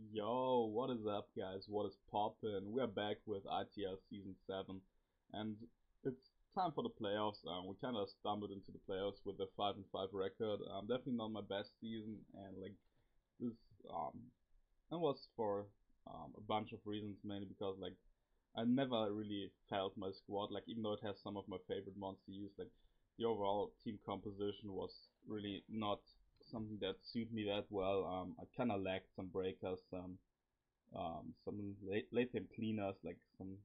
Yo, what is up, guys? What is poppin'? We're back with ITL Season 7, and it's time for the playoffs. We kind of stumbled into the playoffs with a 5-5 record. Definitely not my best season, and like this, that was for a bunch of reasons, mainly because like I never really felt my squad. Like even though it has some of my favorite mods to use, like the overall team composition was really not something that suited me that well. I kind of lacked some breakers, some late game cleaners, like some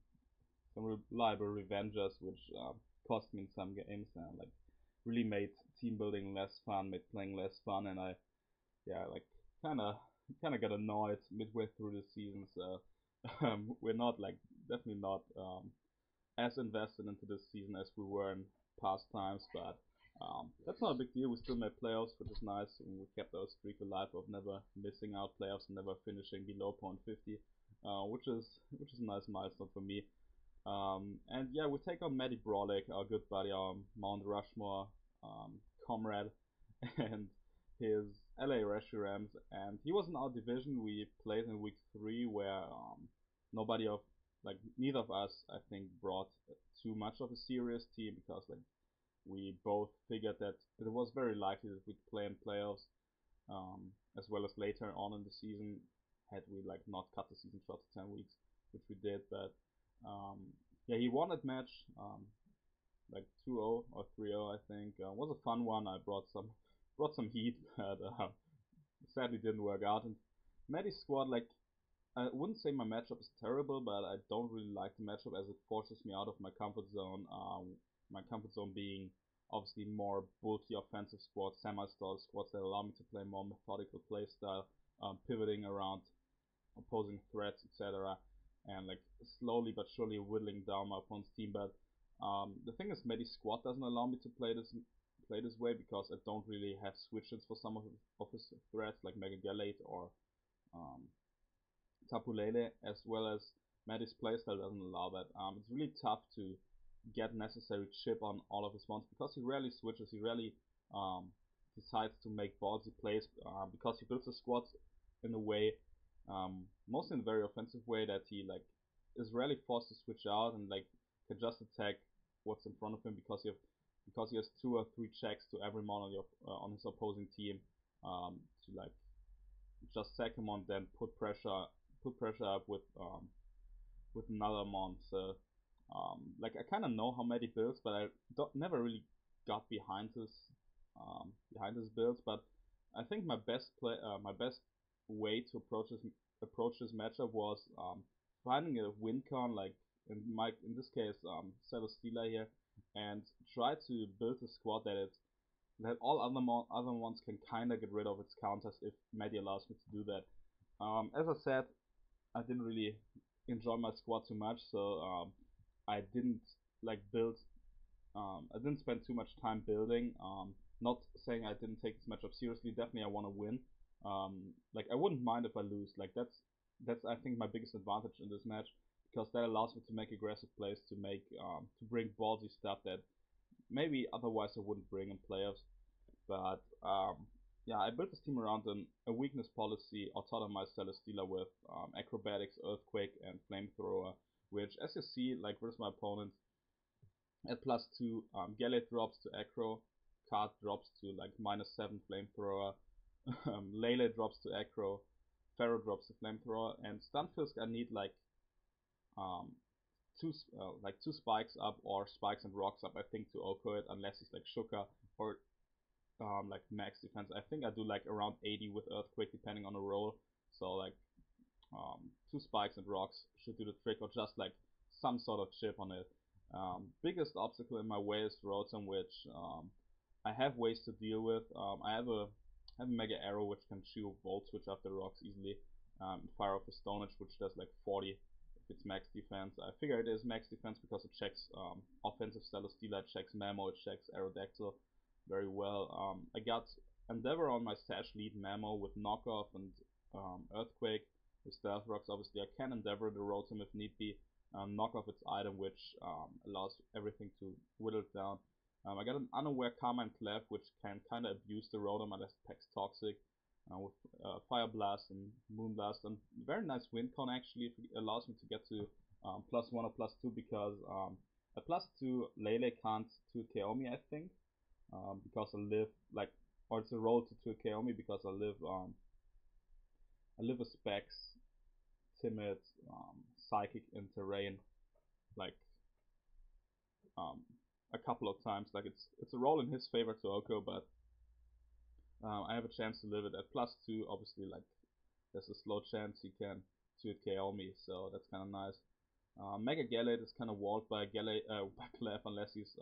reliable revengers, which cost me in some games and like really made team building less fun, made playing less fun, and I like kind of kind of got annoyed midway through the season. So we're not like definitely not as invested into this season as we were in past times, but that's not a big deal. We still made playoffs, which is nice, and we kept our streak alive of never missing out playoffs and never finishing below point 50, which is a nice milestone for me. And yeah, we take on MattyBrollic, our good buddy, our Mount Rushmore comrade, and his LA Reshirams, and he was in our division. We played in week 3, where nobody of like neither of us, I think, brought too much of a serious team because like we both figured that it was very likely that we'd play in playoffs, as well as later on in the season, had we like not cut the season short to 10 weeks, which we did. But yeah, he won that match, like 2-0 or 3-0, I think. It was a fun one. I brought some heat, but sadly didn't work out. And Matty's squad, like, I wouldn't say my matchup is terrible, but I don't really like the matchup as it forces me out of my comfort zone. My comfort zone being obviously more bulky offensive squads, semi-stall squads that allow me to play more methodical play style, pivoting around opposing threats, etc. And like slowly but surely whittling down my opponent's team. But the thing is, Matty's squad doesn't allow me to play this way because I don't really have switches for some of his threats like Mega Gallade or um, Tapulele, as well as Matty's playstyle doesn't allow that. It's really tough to get necessary chip on all of his ones because he rarely switches. He rarely um, decides to make ballsy plays because he builds a squad in a way, mostly in a very offensive way, that he like is rarely forced to switch out and like can just attack what's in front of him because he has 2 or 3 checks to every mon on his opposing team, to like just sack him on, then put pressure up with another mon. So like I kind of know how Matty builds, but I never really got behind his builds. But I think my best way to approach this matchup was finding a win con, like in this case Celesteela here, and try to build a squad that all other ones can kind of get rid of its counters if Matty allows me to do that. As I said, I didn't really enjoy my squad too much, so I didn't like build. I didn't spend too much time building. Not saying I didn't take this matchup seriously. Definitely, I want to win. Like I wouldn't mind if I lose. Like that's I think my biggest advantage in this match because that allows me to make aggressive plays to bring ballsy stuff that maybe otherwise I wouldn't bring in playoffs. But yeah, I built this team around a weakness policy autotomized Celesteela with acrobatics, earthquake, and flamethrower. Which, as you see, like versus my opponent, at +2, Gallade drops to acro, Card drops to like -7 flamethrower, Lele drops to acro, Pharaoh drops to flamethrower, and Stunfisk I need um, two spikes up or spikes and rocks up, I think, to Oko it, unless he's like Shuka or like max defense. I think I do like around 80 with earthquake depending on the roll. So like 2 spikes and rocks should do the trick, or just like some sort of chip on it. Biggest obstacle in my way is Rotom, which I have ways to deal with. I have a Mega Arrow which can shoot Volt Switch after rocks easily. Fire off the Stone Edge, which does like 40 if it's max defense. I figure it is max defense because it checks offensive Celesteela, it checks Mamo, it checks Aerodactyl very well. I got Endeavor on my Sash lead Mamo with knockoff and Earthquake. With Stealth Rocks, obviously, I can Endeavor the Rotom if need be, knock off its item, which allows everything to whittle it down. I got an Unaware Karma and Clef, which can kind of abuse the Rotom unless it packs Toxic. with Fire Blast and Moon Blast, and very nice win con actually. If it allows me to get to +1 or +2 because a +2 Lele can't 2 KO me, I think, because I live like, or it's a roll to 2 KO me because I live with Specs, Timid, Psychic, and Terrain like um, a couple of times. Like it's a roll in his favor to Oko, but I have a chance to live it at +2. Obviously, like there's a slow chance he can 2 KO me, so that's kind of nice. Mega Gallade is kind of walled by by Clef unless he's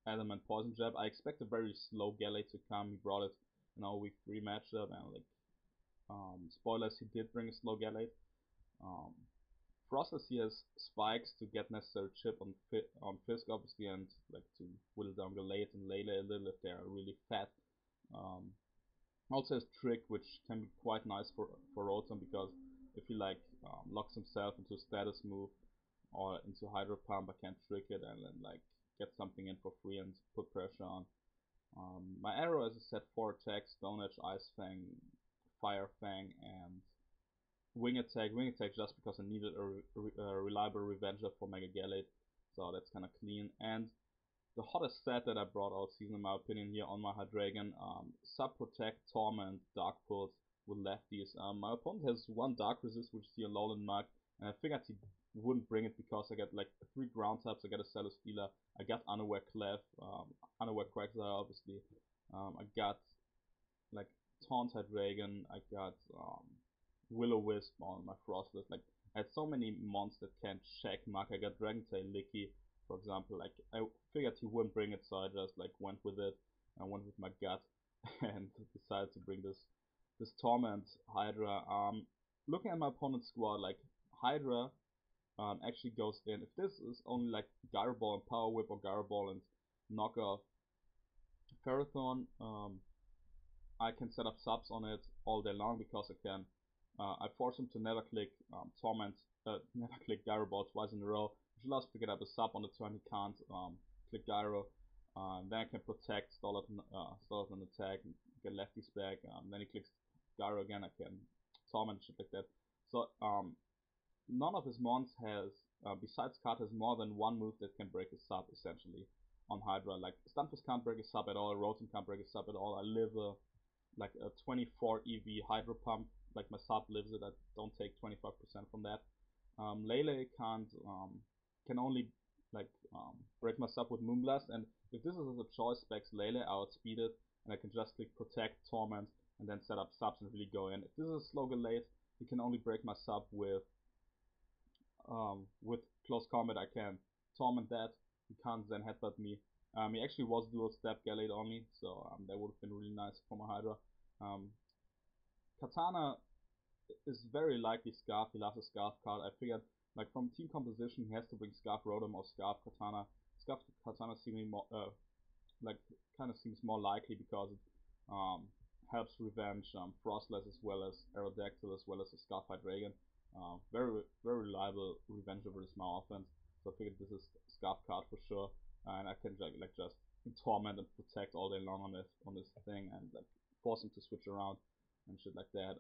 Adamant Poison Jab. I expect a very slow Gallade to come. He brought it in our week 3 matchup, and like spoilers, he did bring a slow Gallade. Frostless, he has spikes to get necessary chip on Fisk obviously, and like to whittle down Gallade and Lele a little if they are really fat. Also has Trick, which can be quite nice for Rotom because if he like locks himself into a status move or into Hydro Pump, I can trick it and then like get something in for free and put pressure on. My arrow, as I said, 4 attacks: Stone Edge, Ice Fang, Fire Fang, and Wing Attack. Wing Attack just because I needed a reliable Revenger for Mega Gallade, so that's kind of clean. And the hottest set that I brought all season, in my opinion, here on my Hydreigon, Sub Protect, Torment, Dark Pulse with lefties. My opponent has 1 Dark Resist, which is the Alolan Mug, and I figured he wouldn't bring it because I got like 3 ground types. I got a Celesteela, I got Unaware Clef, Unaware Quagsire obviously, I got like Taunt Hydreigon, I got Will-O-Wisp on my Frostless. Like I had so many mons that can't check Mug. I got Dragon Tail Licky, for example. Like I figured he wouldn't bring it, so I just like went with it. I went with my gut and decided to bring this Torment Hydra. Looking at my opponent's squad, like Hydra actually goes in. If this is only like Gyro Ball and Power Whip or Gyro Ball and knock off Ferrothorn, I can set up subs on it all day long because I can. I force him to never click Torment, never click Gyro Ball twice in a row, which allows me to get up a sub on the turn he can't click Gyro. Then I can protect, stall out an attack, and get lefties back. Then he clicks Gyro again, I can Torment, shit like that. So none of his mons has, besides Cut, has more than 1 move that can break a sub, essentially, on Hydra. Like, Stunfisk can't break a sub at all, Rotom can't break a sub at all. I live like a 24 EV Hydro Pump, like my sub lives it, I don't take 25% from that. Lele can only like break my sub with Moonblast, and if this is a choice specs Lele, I outspeed it, and I can just click Protect, Torment, and then set up subs and really go in. If this is a slow Gallade, he can only break my sub with Close Combat. I can Torment that, he can't then headbutt me. He actually was dual step Gallade only, so that would have been really nice for my Hydra. Katana is very likely Scarf. He loves a Scarf card. I figured, like, from team composition, he has to bring Scarf Rotom or Scarf Katana. Scarf Katana seeming more, like, kind of seems more likely because it helps revenge Frostless as well as Aerodactyl as well as the Scarf Hydreigon. Very reliable revenger versus my offense. So I figured this is Scarf card for sure, and I can like just torment and protect all day long on this thing and like force him to switch around and shit like that.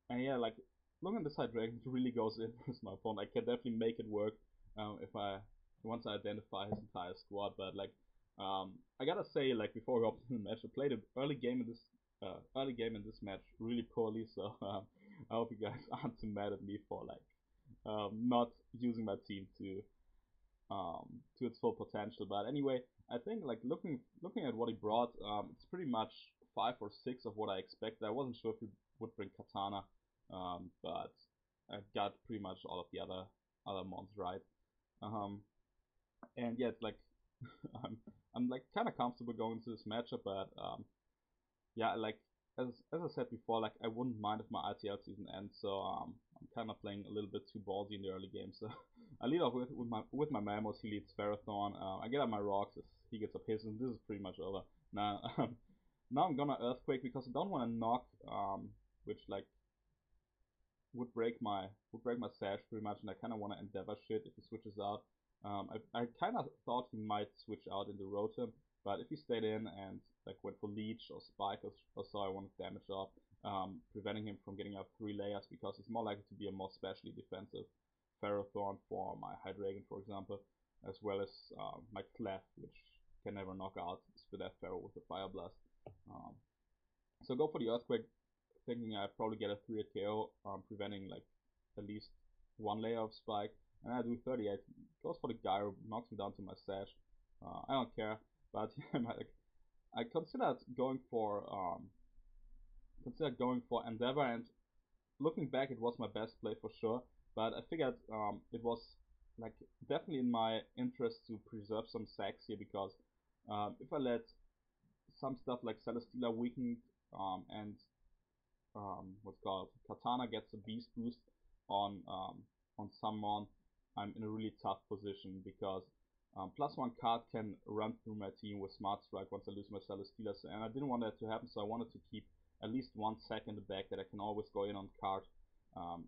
And yeah, like looking at this Hydreigon, it really goes in with my opponent. I can definitely make it work if I once I identify his entire squad. But like I gotta say, like before we open the match, I played an early game in this match really poorly. So I hope you guys aren't too mad at me for like not using my team to its full potential. But anyway, I think like looking at what he brought, it's pretty much 5 or 6 of what I expected. I wasn't sure if he would bring Katana, but I got pretty much all of the other mons right. And yeah, it's like I'm like kind of comfortable going into this matchup, but yeah, like as I said before, like I wouldn't mind if my ITL season ends. So I'm kind of playing a little bit too ballsy in the early game. So I lead off with my Mamos. He leads Ferrothorn. I get up my rocks. He gets up his, and this is pretty much over. Now now I'm gonna Earthquake because I don't want to knock, which like would break my Sash pretty much, and I kind of want to Endeavor shit if he switches out. I kind of thought he might switch out into Rotom, But if he stayed in and like went for leech or spike or so, I wanted damage off, preventing him from getting up 3 layers because he's more likely to be a more specially defensive Ferrothorn for my Hydreigon, for example, as well as my Clef, which can never knock out Spidef Pharaoh with a Fire Blast. So go for the Earthquake, thinking I probably get a 3 KO, preventing like at least 1 layer of spike, and I do 38. Goes for the Gyro, knocks me down to my Sash. I don't care, but I considered going for Endeavor, and looking back, it was my best play for sure. But I figured it was like definitely in my interest to preserve some sacks here, because if I let some stuff like Celesteela weakened and what's called Katana gets a beast boost on Summon, I'm in a really tough position, because +1 card can run through my team with Smart Strike once I lose my Celesteela, and I didn't want that to happen, so I wanted to keep at least 1 sack in the back that I can always go in on card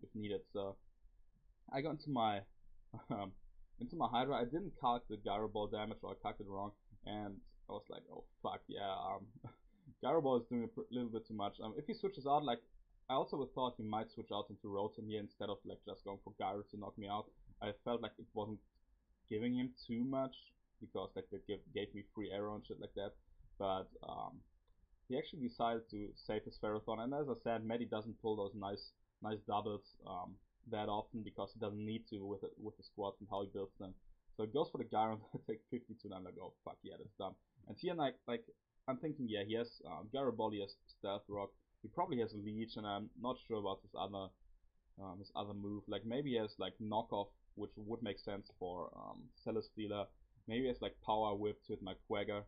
if needed. So I got into my Hydra. I didn't calc the Gyro Ball damage, or I calced it wrong, and I was like, oh fuck yeah, Gyro Ball is doing a little bit too much. If he switches out, like, I also would thought he might switch out into Rotom here instead of like just going for Gyro to knock me out. I felt like it wasn't giving him too much, because like they gave me free arrow and shit like that. But he actually decided to save his Ferrothorn, and as I said, Matty doesn't pull those nice doubles that often, because he doesn't need to with the squads and how he builds them. So he goes for the Gyro, and I take 52, and I'm like, oh fuck yeah, that's done. And here, like I'm thinking, yeah, he has Gyro Ball, he has Stealth Rock, he probably has a Leech, and I'm not sure about his other move. Like maybe he has like Knockoff, which would make sense for Celesteela. Maybe he has like Power Whip to hit my Quagga,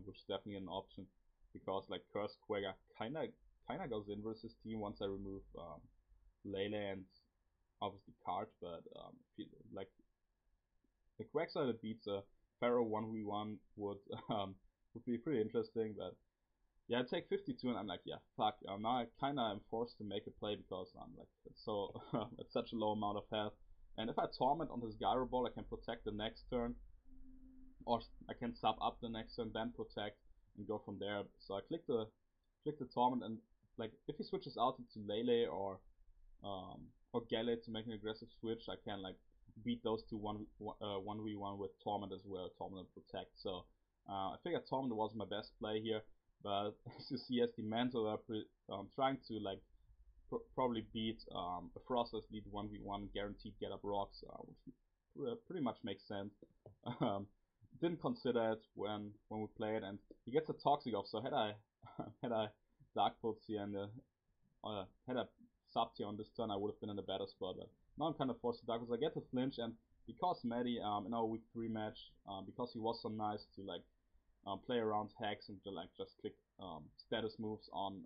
which is definitely an option, because like Curse Quagga kinda goes in versus team once I remove Lele and obviously Card, but like the Quagsire that beats a Pharaoh 1v1 would be pretty interesting. But yeah, I take 52, and I'm like, yeah, fuck. Now I kinda am forced to make a play, because I'm like, it's so it's such a low amount of health. And if I Torment on his Gyro Ball, I can protect the next turn, or I can sub up the next turn, then protect, and go from there. So I click the Torment, and like if he switches out into Lele or Gallade to make an aggressive switch, I can like beat those two 1v1 with Torment as well, Torment and Protect. So I figured Torment was my best play here, but as you see, as the Mantler trying to like probably beat a Frostless lead 1v1, guaranteed get up rocks, which pretty much makes sense. Didn't consider it when we played, and he gets a Toxic off. So had I Dark Pulse here and had I subbed here on this turn, I would have been in a better spot. But now I'm kind of forced to Dark Pulse. I get to flinch, and because Matty in our week 3 match, because he was so nice to like play around hacks and to like just click status moves on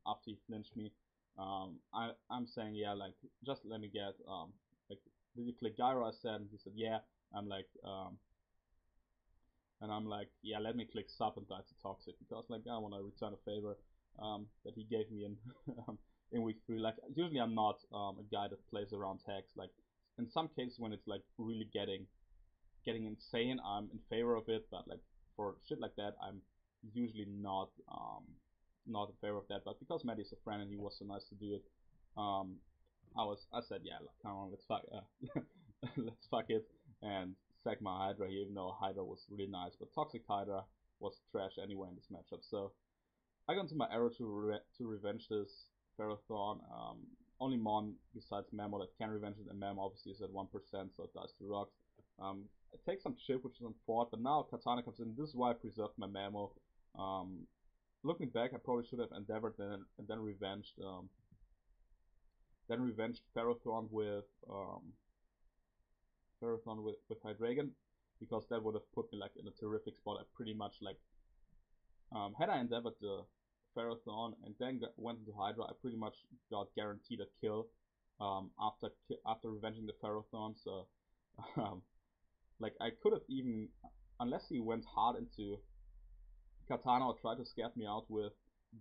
after he flinched me, I'm saying, yeah, like just let me get like, did you click Gyro? I said, and he said yeah. I'm like yeah, let me click sub and die to Toxic, because like I want to return a favor that he gave me in in week 3. Like usually I'm not a guy that plays around hacks. Like in some cases when it's like really getting insane, I'm in favor of it, but like for shit like that, I'm usually not in favor of that. But because Matty's a friend and he was so nice to do it, I said, yeah, like, come on, let's fuck let's fuck it and sack my Hydra here, even though Hydra was really nice, but Toxic Hydra was trash anyway in this matchup. So I got into my arrow to revenge this Ferrothorn. Only Mon besides Memo that can revenge it, and Memo obviously is at 1%, so it dies to rocks. I take some chip, which is on 4, but now Katana comes in. This is why I preserved my Memo. Looking back, I probably should have endeavored and then revenged Ferrothorn with Hydreigon, because that would have put me like in a terrific spot. I pretty much like had I endeavored the Ferrothorn and then went into Hydra, I pretty much got guaranteed a kill after revenging the Ferrothorn. So like I could have even, unless he went hard into Katana or tried to scare me out with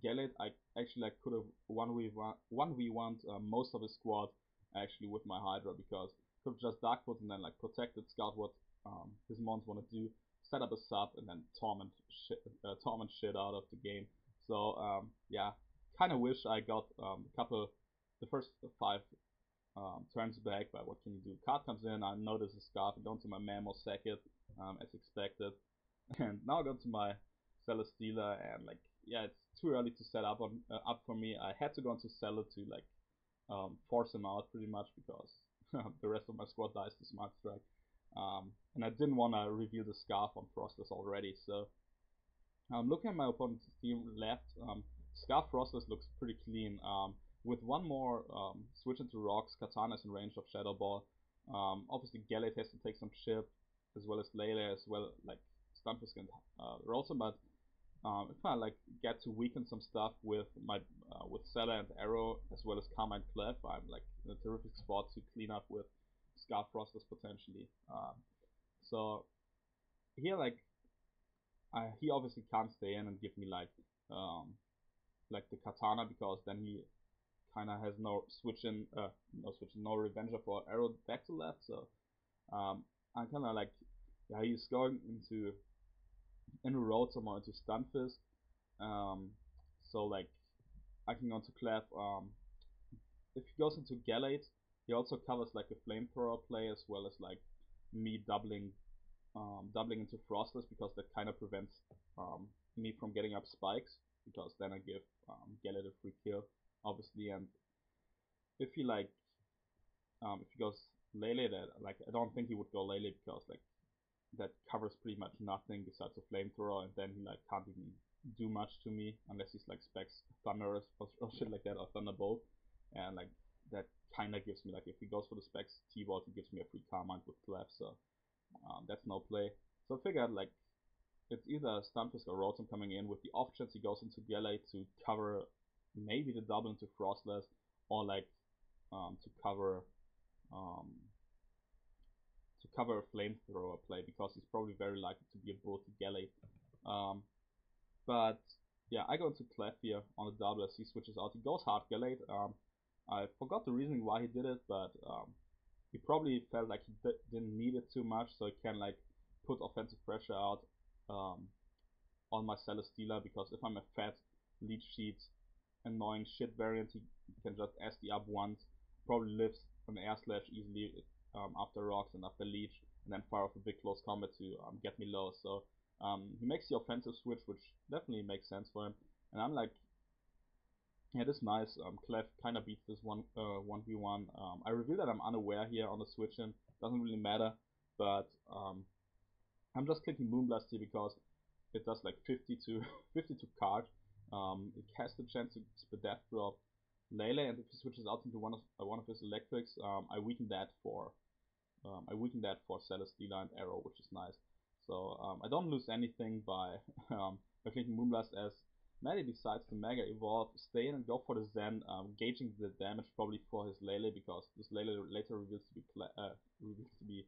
Gallade, I actually like could have 1v1 most of his squad actually with my Hydra, because could have just Dark Pulse and then like protected, scout what his mons want to do, set up a sub and then torment shit out of the game. So yeah, kind of wish I got the first 5 turns back, but what can you do? Card comes in, I notice a Scarf, I go into my Mammo, sack it, as expected. And now I go to my Celesteela, and like, yeah, it's too early to set up up for me. I had to go into Cello to like force him out pretty much because the rest of my squad dies to Smart Strike. And I didn't want to reveal the Scarf on Frostless already, so looking at my opponent's team left, Scarf Frostless looks pretty clean. With one more switch into Rocks, Katana is in range of Shadow Ball. Obviously Gallade has to take some chip, as well as Lele, as well like Stunfisk and Rotom, but if I like get to weaken some stuff with my with Sella and Arrow, as well as Karma and Clef, I'm like in a terrific spot to clean up with Scarf Frostless potentially. So here like he obviously can't stay in and give me like the Katana, because then he kind of has no no Revenger for Arrow back to left. So I'm kind of like, yeah, he's going into Rotom or into Stunfisk. So like I can go into Clef. If he goes into Gallade, he also covers like a Flamethrower play, as well as like me doubling into Frostless, because that kind of prevents me from getting up spikes, because then I give Gallade a free kill, obviously. And if he like if he goes Lele, that like I don't think he would go Lele, because like that covers pretty much nothing besides a Flamethrower, and then he like can't even do much to me unless he's like specs Thunderous or shit like that, or Thunderbolt, and like that kind of gives me like, if he goes for the specs T-Bolt, he gives me a free Karma with Clef, so that's no play. So I figured like it's either Stunfisk or Rotom coming in, with the off chance he goes into Gallade to cover maybe the double into Frostless, or like to cover a Flamethrower play, because he's probably very likely to be a bull to Gallade. But yeah, I go into Clef here on the double as he switches out. He goes hard Gallade. I forgot the reasoning why he did it, but he probably felt like he didn't need it too much, so he can like put offensive pressure out on my Celesteela, because if I'm a fat leech sheet annoying shit variant, he can just SD up once, probably lives an air slash easily after Rocks and after leech, and then fire off a big close combat to get me low. So he makes the offensive switch, which definitely makes sense for him, and I'm like, yeah, this is nice. Clef kind of beats this 1v1. I reveal that I'm unaware here on the switch in. Doesn't really matter, but I'm just clicking Moonblast here because it does like 52 card. It has the chance to split Death Drop Lele, and if he switches out into one of his electrics, I weaken that for Celesteela and Arrow, which is nice. So I don't lose anything by clicking Moonblast, as Matty decides to Mega Evolve, stay in and go for the Zen, gauging the damage probably for his Lele, because this Lele later reveals to be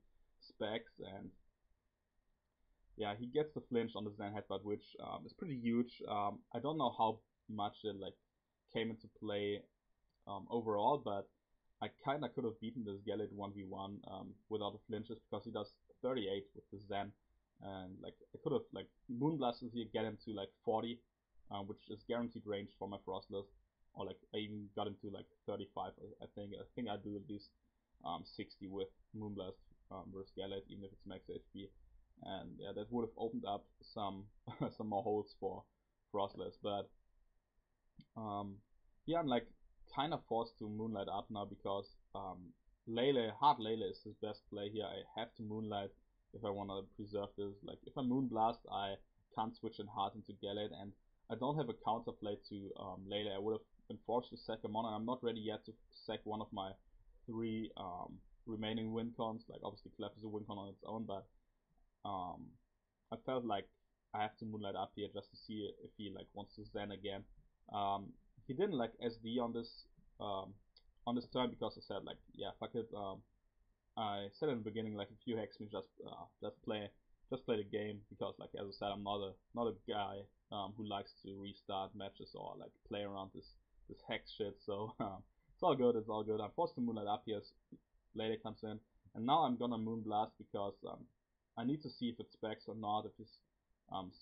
specs, and yeah, he gets the flinch on the Zen Headbutt, which is pretty huge. I don't know how much it like came into play overall, but I kinda could have beaten this Gallade 1v1 without the flinches, because he does 38 with the Zen, and like I could have like Moonblasted here, get him to like 40, which is guaranteed range for my Frostless, or like I even got him to like 35. I think I do at least 60 with Moonblast versus Gallade, even if it's max HP, and yeah, that would have opened up some some more holes for Frostless. But yeah, I'm like kind of forced to Moonlight up now, because hard Lele is his best play here. I have to Moonlight if I want to preserve this. Like if I Moonblast, I can't switch in hard into Gallade, and I don't have a counterplay to Lele. I would have been forced to sack a mono. I'm not ready yet to sack one of my 3 remaining win cons. Like obviously Clef is a win con on its own, but I felt like I have to Moonlight up here just to see if he like wants to Zen again. He didn't like SD on this turn, because I said like, yeah, fuck it. I said in the beginning, like, if you hex me, just play the game, because like as I said, I'm not a guy who likes to restart matches or like play around this hex shit. So it's all good. I'm forced to Moonlight up here as Lele comes in, and now I'm gonna Moonblast, because I need to see if it specs or not. If it's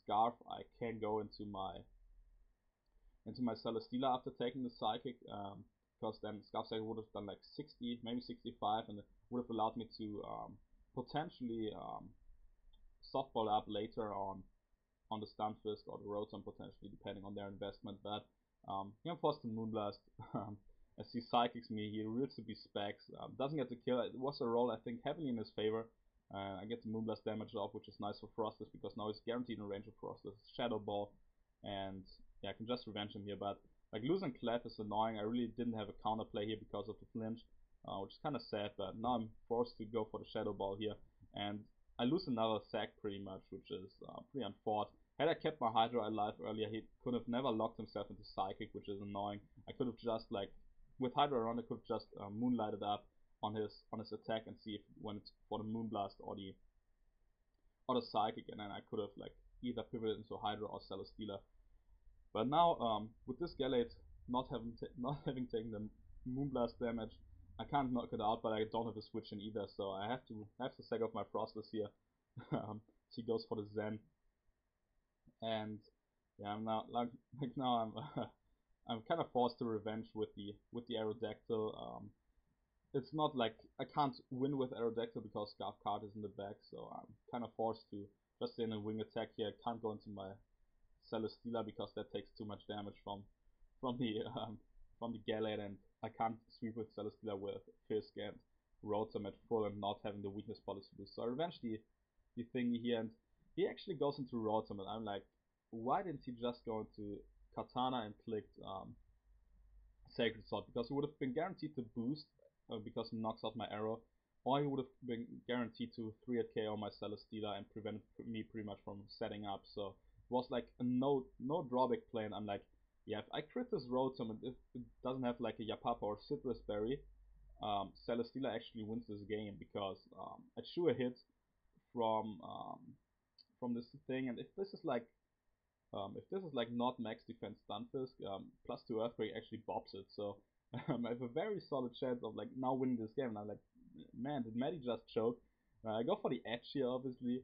Scarf, I can go into my Celesteela after taking the Psychic, because then Scarf Psychic would have done like 60, maybe 65, and it would have allowed me to potentially softball up later on the Stunfisk or the Rotom potentially, depending on their investment. But I'm forced to Moonblast. As he Psychics me, he reels to be specs, doesn't get the kill. It was a roll, I think, heavily in his favor. I get the Moonblast damage off, which is nice for Frostless because now he's guaranteed in range of Frostless. Shadow Ball, and yeah, I can just revenge him here. But like losing Clef is annoying. I really didn't have a counterplay here because of the flinch, which is kind of sad. But now I'm forced to go for the Shadow Ball here, and I lose another sack pretty much, which is pretty unfortunate. Had I kept my Hydra alive earlier, he could have never locked himself into Psychic, which is annoying. I could have just like with Hydra around, I could have just Moonlighted up on his attack and see if when it's for the Moonblast or the Psychic, and then I could have like either pivoted into Hydra or Celesteela. But now with this Gallade not having taken the Moonblast damage, I can't knock it out, but I don't have a switch in either, so I have to sack off my Frostless here. So he goes for the Zen, and yeah, I'm now I'm kind of forced to revenge with the Aerodactyl. It's not like I can't win with Aerodactyl because Scarf card is in the back, so I'm kind of forced to just stay in a wing attack here. I can't go into my Celesteela because that takes too much damage from the Gallade, and I can't sweep with Celesteela with Fisk and Rotom at full and not having the weakness policy boost. So I revenge the thingy here, and he actually goes into Rotom, and I'm like, why didn't he just go into Katana and clicked Sacred Sword? Because he would have been guaranteed to boost because he knocks out my arrow, or he would have been guaranteed to 3-hit KO my Celesteela and prevent me pretty much from setting up. So it was like a no drawback play, and I'm like, yeah, if I crit this Rotom and if it doesn't have like a Yapapa or Citrus Berry, Celesteela actually wins this game because I chew a hit from this thing, and if this is like not max defense Stunfisk, +2 Earthquake actually bobs it, so I have a very solid chance of like now winning this game. And I'm like, man, did Matty just choke? I go for the edge here, obviously.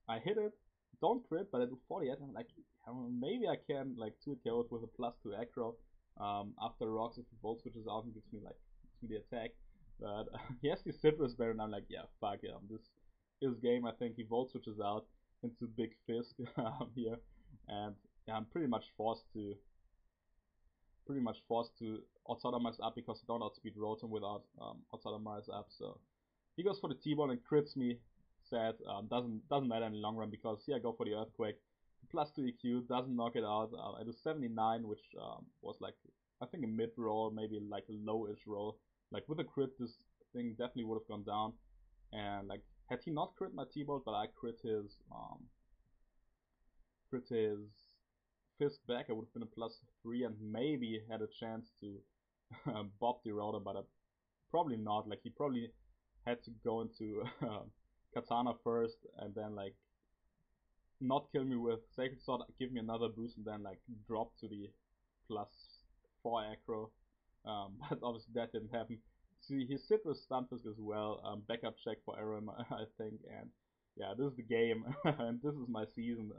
I hit it, don't crit, but I do 40 edge. I'm like, maybe I can like 2 KO it with a +2 aggro. After rocks, if he volt switches out and gives me the attack. But he has the Citrus Berry, and I'm like, yeah, fuck it. This game, I think he volt switches out into Big Fisk here, and yeah, I'm pretty much forced to autotomize up because I don't outspeed Rotom without autotomize up. So he goes for the T-Ball and crits me. Sad. Doesn't matter in the long run because here I go for the Earthquake. +2 EQ doesn't knock it out. I do 79, which was like I think a mid roll, maybe like a low-ish roll. Like with a crit, this thing definitely would have gone down. And like had he not crit my T-Ball, but I crit his Fisk back, I would have been a +3 and maybe had a chance to bob the Rotom, but probably not. Like he probably had to go into Katana first and then like not kill me with Sacred Sword, give me another boost, and then like drop to the +4 aggro. But obviously that didn't happen. See, his Citrus Stunfisk as well. Backup check for Arrow, I think, and yeah, this is the game, and this is my season.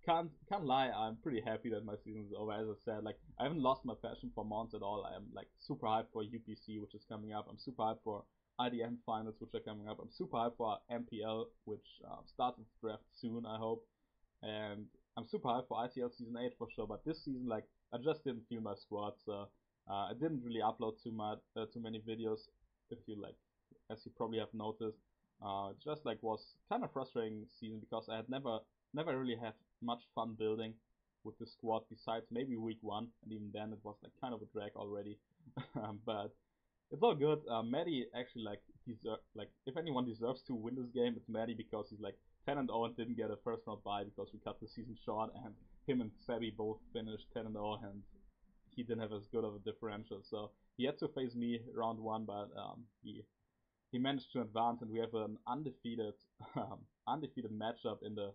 Can't lie, I'm pretty happy that my season is over. As I said, like I haven't lost my passion for Mons at all. I am like super hyped for UPC, which is coming up. I'm super hyped for IDM finals, which are coming up. I'm super hyped for MPL, which starts its draft soon, I hope. And I'm super hyped for ITL season 8 for sure. But this season, like I just didn't feel my squad, so I didn't really upload too many videos. If you like, as you probably have noticed, it just like was kind of frustrating season because I had never really had much fun building with the squad besides maybe week 1, and even then it was like kind of a drag already. But it's all good. Matty actually like if anyone deserves to win this game, it's Matty because he's like 10-0 and didn't get a first round bye because we cut the season short, and him and Sebby both finished 10-0 and he didn't have as good of a differential. So he had to face me round 1, but he managed to advance, and we have an undefeated matchup in the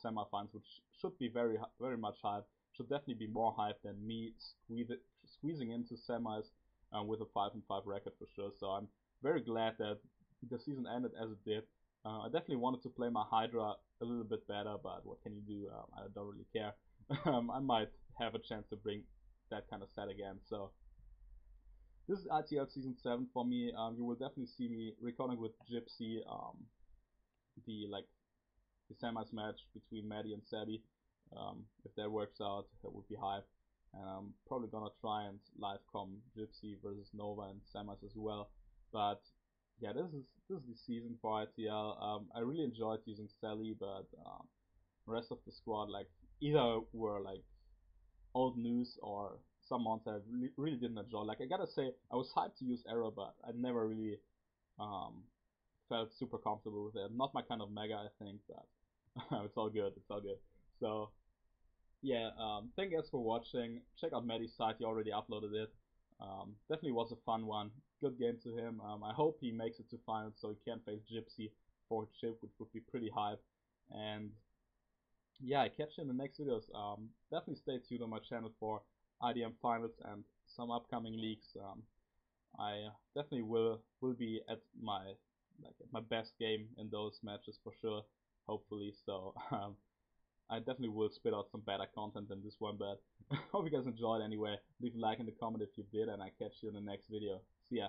semifinals, which should be very much hype. Should definitely be more hype than me squeezing into semis with a 5-5 record for sure. So I'm very glad that the season ended as it did. I definitely wanted to play my Hydra a little bit better, but what can you do? I don't really care. I might have a chance to bring that kind of set again. So this is ITL Season 7 for me. You will definitely see me recording with Gypsy, the the semis match between Matty and Sabby. If that works out, that would be hype. And I'm probably gonna try and live com Gypsy versus Nova and semis as well. But yeah, this is the season for ITL. I really enjoyed using Sally, but the rest of the squad either were old news or some months I really didn't enjoy. Like I gotta say, I was hyped to use Arrow, but I never really um, felt super comfortable with it. Not my kind of mega, I think, but it's all good. It's all good. So yeah, thank you guys for watching. Check out Matty's site. He already uploaded it. Definitely was a fun one. Good game to him. I hope he makes it to finals so he can face Gypsy for chip, which would be pretty hype. And yeah, I catch you in the next videos. Definitely stay tuned on my channel for IDM finals and some upcoming leagues. I definitely will be at my best game in those matches for sure. Hopefully, so I definitely will spit out some better content than this one. But hope you guys enjoyed anyway. Leave a like in the comment if you did, and I catch you in the next video. See ya.